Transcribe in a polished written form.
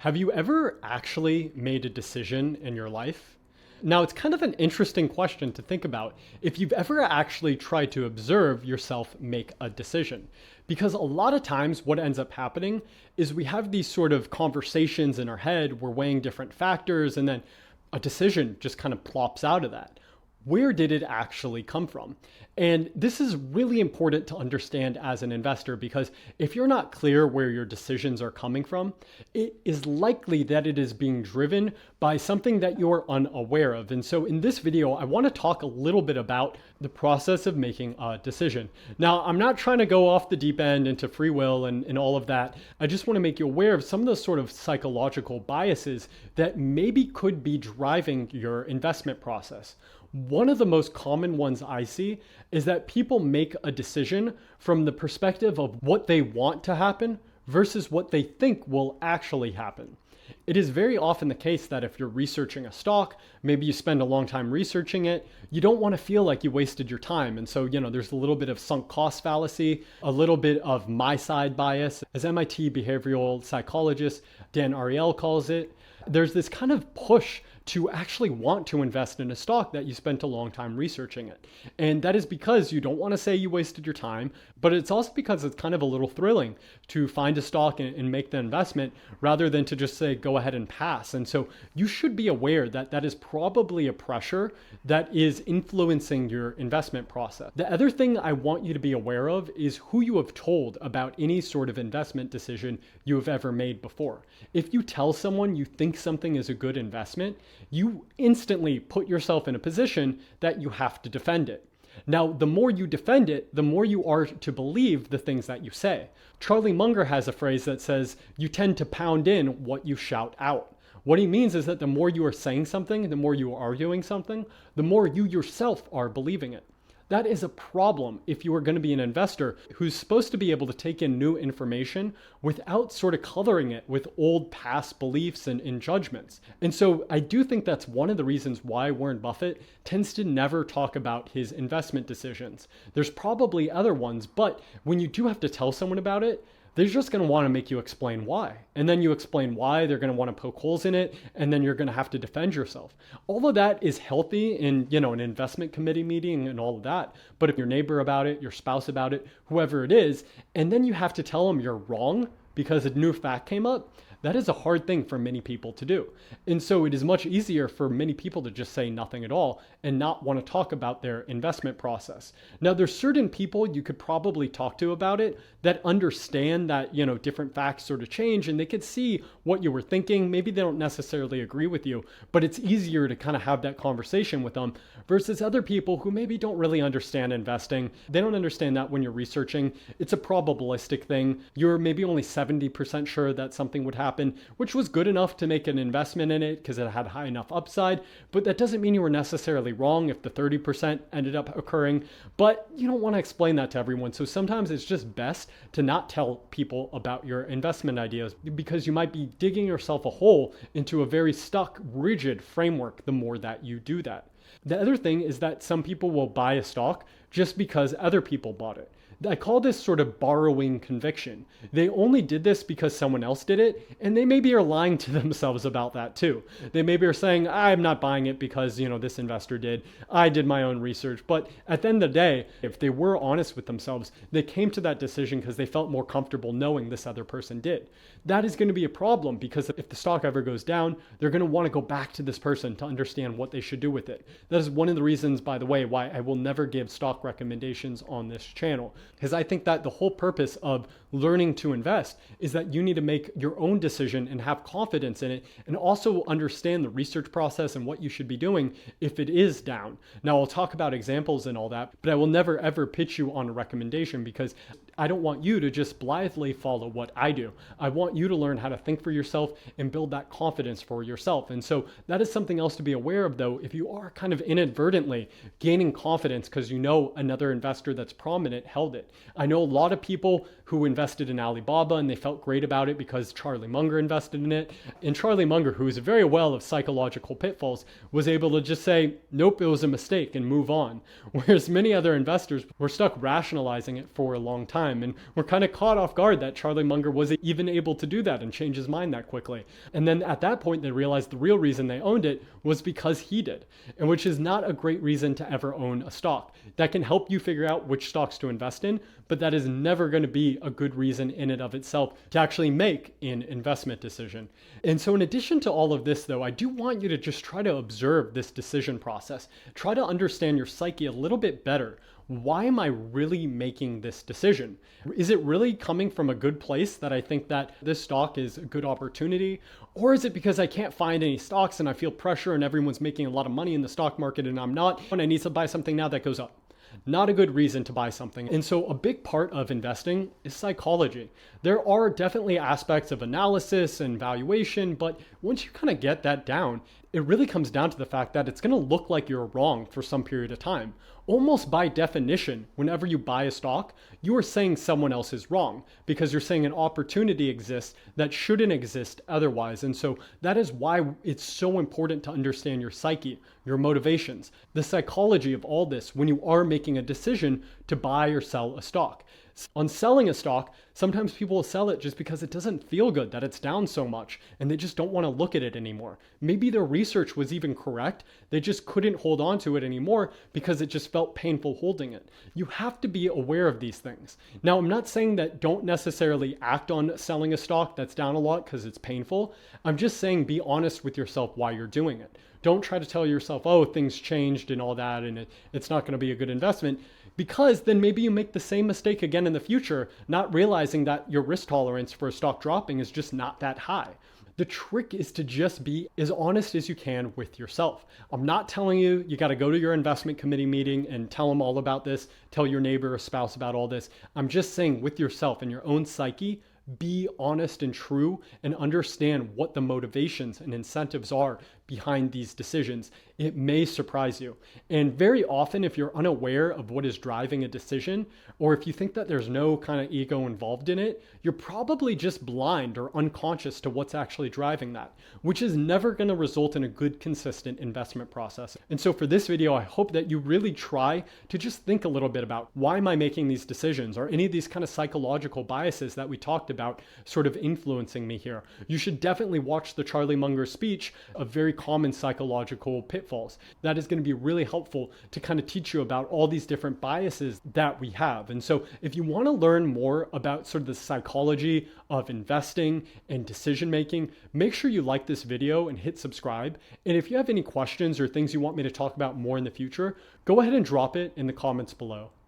Have you ever actually made a decision in your life? Now, it's kind of an interesting question to think about if you've ever actually tried to observe yourself make a decision. Because a lot of times, what ends up happening is we have these sort of conversations in our head, we're weighing different factors, and then a decision just kind of plops out of that. Where did it actually come from? And this is really important to understand as an investor because if you're not clear where your decisions are coming from, it is likely that it is being driven by something that you're unaware of. And so in this video, I want to talk a little bit about the process of making a decision. Now, I'm not trying to go off the deep end into free will and all of that. I just want to make you aware of some of those sort of psychological biases that maybe could be driving your investment process. One of the most common ones I see is that people make a decision from the perspective of what they want to happen versus what they think will actually happen. It is very often the case that if you're researching a stock, maybe you spend a long time researching it, you don't want to feel like you wasted your time. And so, there's a little bit of sunk cost fallacy, a little bit of my side bias, as MIT behavioral psychologist Dan Ariely calls it. There's this kind of push to actually want to invest in a stock that you spent a long time researching it. And that is because you don't want to say you wasted your time, but it's also because it's kind of a little thrilling to find a stock and make the investment rather than to just say, go ahead and pass. And so you should be aware that that is probably a pressure that is influencing your investment process. The other thing I want you to be aware of is who you have told about any sort of investment decision you have ever made before. If you tell someone you think something is a good investment, you instantly put yourself in a position that you have to defend it. Now, the more you defend it, the more you are to believe the things that you say. Charlie Munger has a phrase that says, you tend to pound in what you shout out. What he means is that the more you are saying something, the more you are arguing something, the more you yourself are believing it. That is a problem if you are going to be an investor who's supposed to be able to take in new information without sort of coloring it with old past beliefs and judgments. And so I do think that's one of the reasons why Warren Buffett tends to never talk about his investment decisions. There's probably other ones, but when you do have to tell someone about it, they're just going to want to make you explain why. And then you explain why, they're going to want to poke holes in it, and then you're going to have to defend yourself. All of that is healthy in, an investment committee meeting and all of that. But if your neighbor about it, your spouse about it, whoever it is, and then you have to tell them you're wrong because a new fact came up, that is a hard thing for many people to do. And so it is much easier for many people to just say nothing at all and not want to talk about their investment process. Now, there's certain people you could probably talk to about it that understand that, different facts sort of change and they could see what you were thinking. Maybe they don't necessarily agree with you, but it's easier to kind of have that conversation with them versus other people who maybe don't really understand investing. They don't understand that when you're researching, it's a probabilistic thing. You're maybe only 70% sure that something would happen, which was good enough to make an investment in it because it had high enough upside. But that doesn't mean you were necessarily wrong if the 30% ended up occurring. But you don't want to explain that to everyone. So sometimes it's just best to not tell people about your investment ideas because you might be digging yourself a hole into a very stuck, rigid framework the more that you do that. The other thing is that some people will buy a stock just because other people bought it. I call this sort of borrowing conviction. They only did this because someone else did it, and they maybe are lying to themselves about that too. They maybe are saying, I'm not buying it because, this investor did. I did my own research. But at the end of the day, if they were honest with themselves, they came to that decision because they felt more comfortable knowing this other person did. That is going to be a problem because if the stock ever goes down, they're going to want to go back to this person to understand what they should do with it. That is one of the reasons, by the way, why I will never give stock recommendations on this channel. Because I think that the whole purpose of learning to invest is that you need to make your own decision and have confidence in it and also understand the research process and what you should be doing if it is down. Now, I'll talk about examples and all that, but I will never ever pitch you on a recommendation because I don't want you to just blithely follow what I do. I want you to learn how to think for yourself and build that confidence for yourself. And so that is something else to be aware of, though, if you are kind of inadvertently gaining confidence because another investor that's prominent held it. I know a lot of people who invested in Alibaba and they felt great about it because Charlie Munger invested in it. And Charlie Munger, who is very aware of psychological pitfalls, was able to just say, nope, it was a mistake and move on. Whereas many other investors were stuck rationalizing it for a long time time. And we're kind of caught off guard that Charlie Munger was even able to do that and change his mind that quickly. And then at that point, they realized the real reason they owned it was because he did, and which is not a great reason to ever own a stock. That can help you figure out which stocks to invest in, but that is never going to be a good reason in and of itself to actually make an investment decision. And so in addition to all of this, though, I do want you to just try to observe this decision process. Try to understand your psyche a little bit better. Why am I really making this decision? Is it really coming from a good place that I think that this stock is a good opportunity? Or is it because I can't find any stocks and I feel pressure and everyone's making a lot of money in the stock market and I'm not, and I need to buy something now that goes up? Not a good reason to buy something. And so a big part of investing is psychology. There are definitely aspects of analysis and valuation, but once you kind of get that down, it really comes down to the fact that it's going to look like you're wrong for some period of time. Almost by definition, whenever you buy a stock, you are saying someone else is wrong because you're saying an opportunity exists that shouldn't exist otherwise. And so that is why it's so important to understand your psyche, your motivations, the psychology of all this when you are making a decision to buy or sell a stock. On selling a stock, sometimes people will sell it just because it doesn't feel good that it's down so much and they just don't want to look at it anymore. Maybe their research was even correct. They just couldn't hold on to it anymore because it just felt painful holding it. You have to be aware of these things. Now, I'm not saying that don't necessarily act on selling a stock that's down a lot because it's painful. I'm just saying be honest with yourself why you're doing it. Don't try to tell yourself, oh, things changed and all that, and it's not going to be a good investment, because then maybe you make the same mistake again in the future, not realizing that your risk tolerance for a stock dropping is just not that high. The trick is to just be as honest as you can with yourself. I'm not telling you got to go to your investment committee meeting and tell them all about this, tell your neighbor or spouse about all this. I'm just saying with yourself and your own psyche, be honest and true and understand what the motivations and incentives are behind these decisions. It may surprise you. And very often, if you're unaware of what is driving a decision, or if you think that there's no kind of ego involved in it, you're probably just blind or unconscious to what's actually driving that, which is never going to result in a good, consistent investment process. And so for this video, I hope that you really try to just think a little bit about why am I making these decisions, or any of these kind of psychological biases that we talked about sort of influencing me here. You should definitely watch the Charlie Munger speech, a very common psychological pitfalls. That is going to be really helpful to kind of teach you about all these different biases that we have. And so if you want to learn more about sort of the psychology of investing and decision making, make sure you like this video and hit subscribe. And if you have any questions or things you want me to talk about more in the future, go ahead and drop it in the comments below.